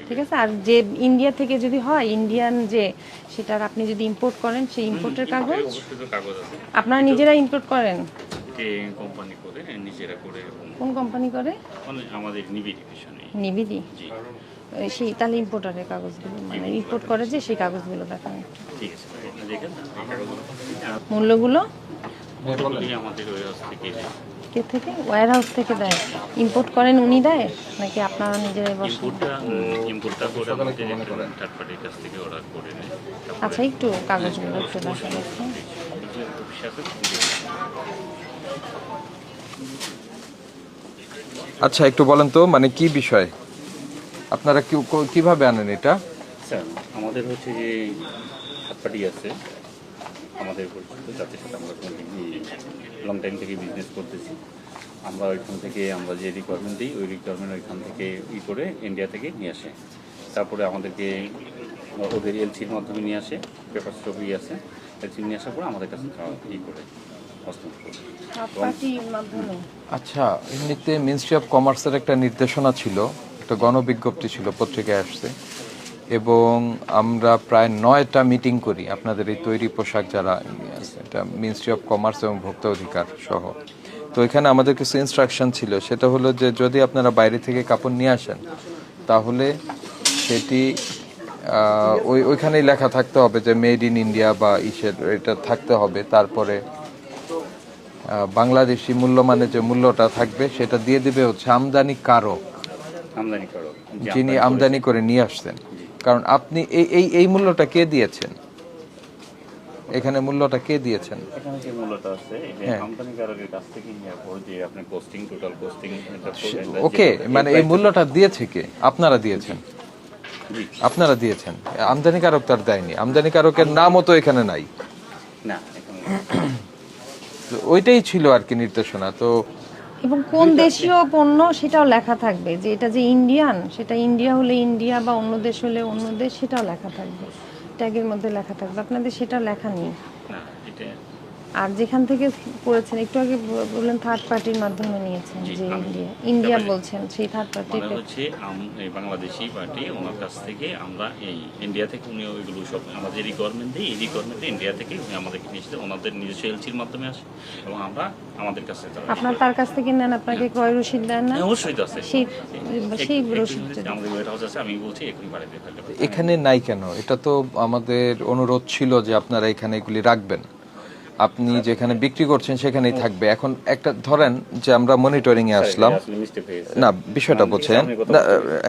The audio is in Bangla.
ঠিক আছে। আর যে ইন্ডিয়া থেকে যদি হয়, ইন্ডিয়ান যে সেটার আপনি যদি ইম্পোর্ট করেন, সেই ইম্পোর্টের কাগজ অবশ্যই তো কাগজ আছে। আপনারা নিজেরা ইম্পোর্ট করেন? কে কোম্পানি করে নিজেরা করে, কোন কোম্পানি করে? মানে আমাদের নিবিড় পিছনে। নিবিদি? জি সেই তাহলে ইম্পোর্টারের কাগজগুলো, মানে ইম্পোর্ট করে যে সেই কাগজগুলো দেখান একটু। ঠিক আছে, আপনি দেখেন এই কাগজগুলো। মূল্যগুলো এগুলি আমাদের ওই হাউস থেকে দেয়। কে থেকে? ওয়্যার হাউস থেকে দেয়? ইম্পোর্ট করেন উনি দেয় নাকি আপনারা নিজেরাই বসেন? ইম্পোর্টটা করে আমাদের থার্ড পার্টির কাছ থেকে অর্ডার করে নেয়। আচ্ছা, একটু কাগজগুলো একটু দেখান একটু। আচ্ছা, একটু বলেন তো, মানে কি বিষয়, আপনারা কিভাবে আনেন এটা? স্যার আমাদের হচ্ছে যে থার্ড পার্টি আছে আমাদের পরিচিত, যাদের সাথে আমরা লং টাইম থেকে বিজনেস করতেছি। আমরা ওইখান থেকে আমরা যে রিকোয়ারমেন্ট দিই, ওই রিকোয়ারমেন্ট ওইখান থেকে করে ইন্ডিয়া থেকে নিয়ে আসে। তারপরে আমাদেরকে ওদের এলসির মাধ্যমে নিয়ে আসে, পেপার ছবি আছে, এলসি নিয়ে আসার পরে আমাদের কাছে করে হস্তান্তর করে। আচ্ছা, এমনিতে মিনিস্ট্রি অফ কমার্সের একটা নির্দেশনা ছিল, একটা গণবিজ্ঞপ্তি ছিল, পত্রিকায় আসছে, এবং আমরা প্রায় 9টা মিটিং করি আপনাদের এই তৈরি পোশাক যারা আছে, এটা মিনিস্ট্রি অফ কমার্স এবং ভোক্তা অধিকার সহ। তো এখানে আমাদের কিছু ইনস্ট্রাকশন ছিল, সেটা হলো যে যদি আপনারা বাইরে থেকে কাপড় নিয়ে আসেন তাহলে সেটি ওইখানেই লেখা থাকতে হবে যে মেড ইন ইন্ডিয়া বা এটা থাকতে হবে। তারপরে বাংলাদেশি মূল্যমানে যে মূল্যটা থাকবে সেটা দিয়ে দিবে হচ্ছে আমদানিকারক, যিনি আমদানি করে নিয়ে আসছেন। কারণ আপনি এই মূল্যটা কে দিয়েছেন, এখানে মূল্যটা কে দিয়েছেন? এখানে যে মূল্যটা আছে এটা আমদানিকারকের কাছ থেকে নিয়ে যে আপনি কস্টিং, টোটাল কস্টিং, ওকে, মানে এই মূল্যটা দিয়েছে কে? আপনারা দিয়েছেন? আপনারা দিয়েছেন, আমদানিকারক তার দেয়নি। আমদানিকারকের নামও তো এখানে নাই। না, ওইটাই ছিল আর কি নির্দেশনা। তো এবং কোন দেশীয় পণ্য সেটাও লেখা থাকবে, যে এটা যে ইন্ডিয়ান, সেটা ইন্ডিয়া হলে ইন্ডিয়া বা অন্য দেশ হলে অন্য দেশ, সেটাও লেখা থাকবে, ট্যাগের মধ্যে লেখা থাকবে। আপনাদের সেটা লেখা নেই। না, এটা আর যেখান থেকে করেছেন, একটু আগে বললেন থার্ড পার্টির মাধ্যমে নিয়েছেন, যে ইন্ডিয়া বলছেন, সেই থার্ড পার্টি মানে হচ্ছে এই বাংলাদেশি পার্টি, ওনার কাছ থেকে আমরা এই ইন্ডিয়া থেকে উনি ওইগুলো সব আমাদের রিকোয়ারমেন্ট দিই, এই রিকোয়ারমেন্টে ইন্ডিয়া থেকে উনি আমাদেরকে নিয়ে এসে ওনাদের নিজস্ব এলসির মাধ্যমে আসে এবং আমরা আমাদের কাছে আপনার তার কাছ থেকে নেন, আপনাকে ক্রয় রসিদ দেন না? অবশ্যই তো আছে, সেই রসিদ আমাদের ওয়েট হাউস আছে। আমি বলছি এখনই বাড়িতে ফেলতে পারি। এখানে নাই কেন? এটা তো আমাদের অনুরোধ ছিল যে আপনারা এখানে এগুলি রাখবেন, আপনি যেখানে বিক্রি করছেন সেখানেই থাকবে। এখন একটা ধরেন যে আমরা মনিটরিং এ আসলাম, না বিষয়টা বোঝেন না,